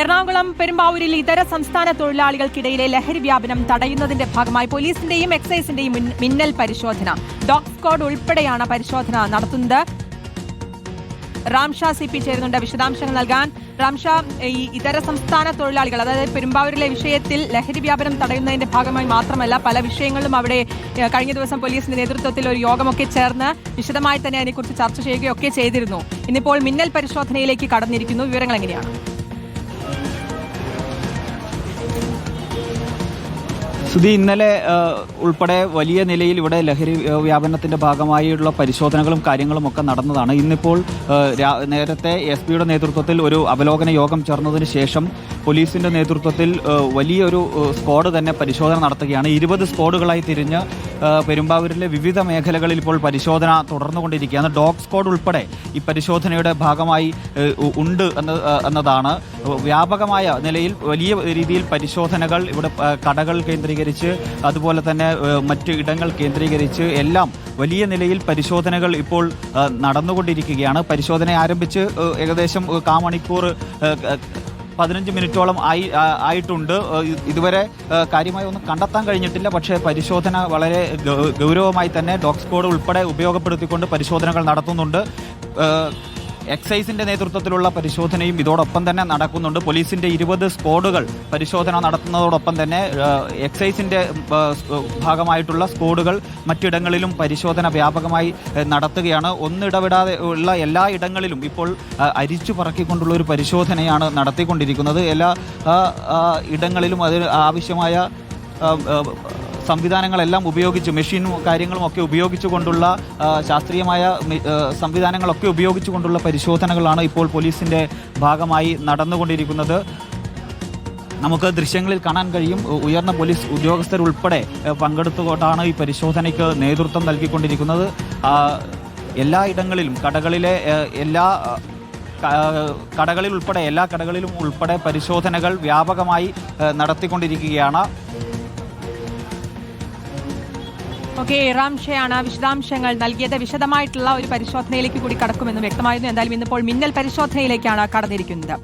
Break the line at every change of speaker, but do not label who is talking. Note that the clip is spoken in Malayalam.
എറണാകുളം പെരുമ്പാവൂരിൽ ഇതര സംസ്ഥാന തൊഴിലാളികൾക്കിടയിലെ ലഹരി വ്യാപനം തടയുന്നതിന്റെ ഭാഗമായി പോലീസിന്റെയും എക്സൈസിന്റെയും മിന്നൽ പരിശോധന. ഡോഗ് സ്ക്വാഡ് ഉൾപ്പെടെയാണ് പരിശോധന നടത്തുന്നത്. റാംഷാ CP ചേരുന്നുണ്ട് വിശദാംശങ്ങൾ നൽകാൻ. റാംഷാ, ഈ ഇതര സംസ്ഥാന തൊഴിലാളികൾ, അതായത് പെരുമ്പാവൂരിലെ വിഷയത്തിൽ ലഹരി വ്യാപനം തടയുന്നതിന്റെ ഭാഗമായി മാത്രമല്ല പല വിഷയങ്ങളിലും അവിടെ കഴിഞ്ഞ ദിവസം പോലീസിന്റെ നേതൃത്വത്തിൽ ഒരു യോഗമൊക്കെ ചേർന്ന് വിശദമായി തന്നെ അതിനെക്കുറിച്ച് ചർച്ച ചെയ്യുകയൊക്കെ ചെയ്തിരുന്നു. ഇന്നിപ്പോൾ മിന്നൽ പരിശോധനയിലേക്ക് കടന്നിരിക്കുന്നു. വിവരങ്ങൾ എങ്ങനെയാണ്?
സുധി, ഇന്നലെ ഉൾപ്പെടെ വലിയ നിലയിൽ ഇവിടെ ലഹരി വ്യാപനത്തിന്റെ ഭാഗമായുള്ള പരിശോധനകളും കാര്യങ്ങളും ഒക്കെ നടന്നതാണ്. ഇന്നിപ്പോൾ നേരത്തെ SP-യുടെ നേതൃത്വത്തിൽ ഒരു അവലോകന യോഗം ചേർന്നതിന് ശേഷം പോലീസിന്റെ നേതൃത്വത്തിൽ വലിയൊരു സ്ക്വാഡ് തന്നെ പരിശോധന നടത്തുകയാണ്. 20 സ്ക്വാഡുകളായി തിരിഞ്ഞ് പെരുമ്പാവൂരിലെ വിവിധ മേഖലകളിൽ ഇപ്പോൾ പരിശോധന തുടർന്നുകൊണ്ടിരിക്കുകയാണ്. ഡോഗ് സ്ക്വാഡ് ഉൾപ്പെടെ ഈ പരിശോധനയുടെ ഭാഗമായി ഉണ്ട് എന്നതാണ്. വ്യാപകമായ നിലയിൽ വലിയ രീതിയിൽ പരിശോധനകൾ ഇവിടെ കടകൾ കേന്ദ്രീകരിച്ച്, അതുപോലെ തന്നെ മറ്റ് ഇടങ്ങൾ കേന്ദ്രീകരിച്ച് എല്ലാം വലിയ നിലയിൽ പരിശോധനകൾ ഇപ്പോൾ നടന്നുകൊണ്ടിരിക്കുകയാണ്. പരിശോധന ആരംഭിച്ച് ഏകദേശം കാമണിക്കൂർ 15 മിനിറ്റോളം ആയിട്ടുണ്ട്. ഇതുവരെ കാര്യമായി ഒന്നും കണ്ടെത്താൻ കഴിഞ്ഞിട്ടില്ല. പക്ഷേ പരിശോധന വളരെ ഗൗരവമായി തന്നെ ഡോഗ് സ്ക്വാഡ് ഉൾപ്പെടെ ഉപയോഗപ്പെടുത്തിക്കൊണ്ട് പരിശോധനകൾ നടത്തുന്നുണ്ട്. എക്സൈസിന്റെ നേതൃത്വത്തിലുള്ള പരിശോധനയും ഇതോടൊപ്പം തന്നെ നടക്കുന്നുണ്ട്. പോലീസിന്റെ 20 സ്ക്വാഡുകൾ പരിശോധന നടത്തുന്നതോടൊപ്പം തന്നെ എക്സൈസിന്റെ ഭാഗമായിട്ടുള്ള സ്ക്വാഡുകൾ മറ്റിടങ്ങളിലും പരിശോധന വ്യാപകമായി നടത്തുകയാണ്. ഒന്നിടവിടാതെ ഉള്ള എല്ലാ ഇടങ്ങളിലും ഇപ്പോൾ അരിച്ചു പറക്കിക്കൊണ്ടുള്ള ഒരു പരിശോധനയാണ് നടത്തിക്കൊണ്ടിരിക്കുന്നത്. എല്ലാ ഇടങ്ങളിലും അതിന് ആവശ്യമായ സംവിധാനങ്ങളെല്ലാം ഉപയോഗിച്ച്, മെഷീനും കാര്യങ്ങളും ഒക്കെ ഉപയോഗിച്ചുകൊണ്ടുള്ള ശാസ്ത്രീയമായ സംവിധാനങ്ങളൊക്കെ ഉപയോഗിച്ചുകൊണ്ടുള്ള പരിശോധനകളാണ് ഇപ്പോൾ പോലീസിന്റെ ഭാഗമായി നടന്നുകൊണ്ടിരിക്കുന്നത്. നമുക്ക് ദൃശ്യങ്ങളിൽ കാണാൻ കഴിയും, ഉയർന്ന പോലീസ് ഉദ്യോഗസ്ഥരുൾപ്പെടെ പങ്കെടുത്തുകൊണ്ടാണ് ഈ പരിശോധനയ്ക്ക് നേതൃത്വം നൽകിക്കൊണ്ടിരിക്കുന്നത്. എല്ലാ ഇടങ്ങളിലും കടകളിൽ ഉൾപ്പെടെ എല്ലാ കടകളിലും ഉൾപ്പെടെ പരിശോധനകൾ വ്യാപകമായി നടത്തിക്കൊണ്ടിരിക്കുകയാണ്.
ഓക്കെ, റാംഷയാണ് വിശദാംശങ്ങൾ നൽകിയത്. വിശദമായിട്ടുള്ള ഒരു പരിശോധനയിലേക്ക് കൂടി കടക്കുമെന്ന് വ്യക്തമായിരുന്നു. എന്തായാലും ഇന്നിപ്പോൾ മിന്നൽ പരിശോധനയിലേക്കാണ് കടന്നിരിക്കുന്നത്.